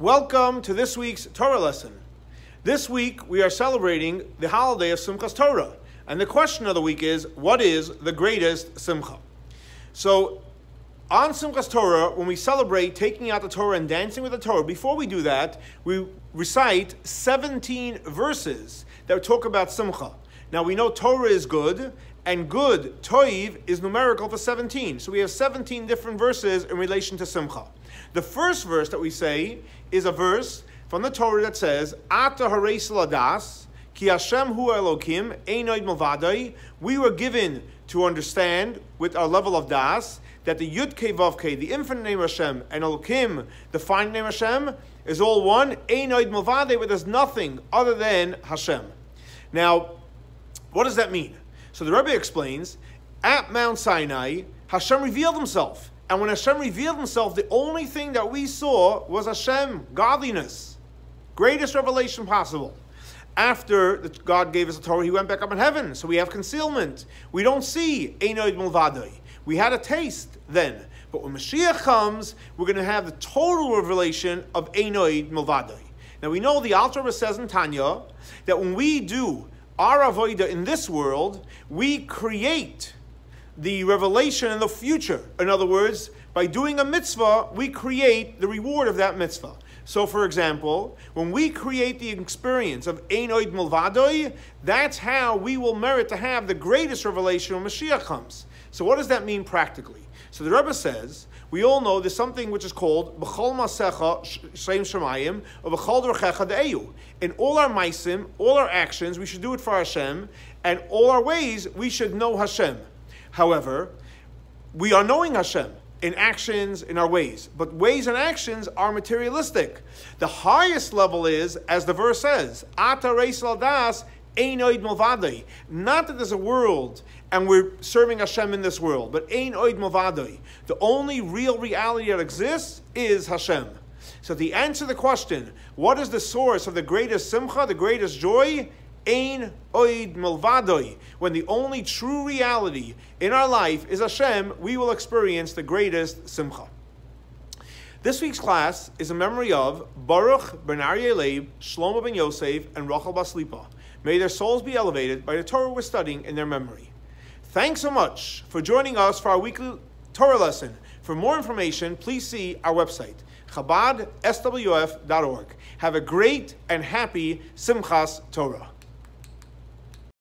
Welcome to this week's Torah lesson. This week we are celebrating the holiday of Simchat Torah. And the question of the week is, what is the greatest Simcha? So, on Simchat Torah, when we celebrate taking out the Torah and dancing with the Torah, before we do that, we recite 17 verses that talk about Simcha. Now we know Torah is good, and good, toiv, is numerical for 17. So we have 17 different verses in relation to Simcha. The first verse that we say is a verse from the Torah that says, Ata hareis ladas, ki Hashem hu Elokim, einoid milvadai. We were given to understand with our level of das that the Yud Kei Vav Kei, the infinite name Hashem, and Elokim, the finite name Hashem, is all one, einoid milvadai, where there's nothing other than Hashem. Now, what does that mean? So the Rebbe explains, at Mount Sinai, Hashem revealed himself. And when Hashem revealed himself, the only thing that we saw was Hashem, godliness. Greatest revelation possible. After God gave us the Torah, he went back up in heaven. So we have concealment. We don't see Einoid Milvadai. We had a taste then. But when Mashiach comes, we're going to have the total revelation of Einoid Milvadai. Now we know the Alter Rebbe says in Tanya that when we do our avodah in this world, we create the revelation in the future. In other words, by doing a mitzvah, we create the reward of that mitzvah. So, for example, when we create the experience of Einoid Milvadoi, that's how we will merit to have the greatest revelation when Mashiach comes. So what does that mean practically? So the Rebbe says, we all know there's something which is called B'chol Masecha Shem Shemayim or B'chol Derchecha De'eyu. In all our maisim, all our actions, we should do it for Hashem, and all our ways, we should know Hashem. However, we are knowing Hashem in actions, in our ways. But ways and actions are materialistic. The highest level is, as the verse says, Ata reis ladas einoid milvadai. Not that there's a world and we're serving Hashem in this world, but einoid milvadai. The only real reality that exists is Hashem. So to answer the question, what is the source of the greatest simcha, the greatest joy? Ein oid milvadoi. When the only true reality in our life is Hashem, we will experience the greatest simcha. This week's class is a memory of Baruch ben Aryeh Leib, Shlomo ben Yosef, and Rachel bas Lipa. May their souls be elevated by the Torah we're studying in their memory. Thanks so much for joining us for our weekly Torah lesson. For more information, please see our website, chabadswf.org. Have a great and happy Simchas Torah.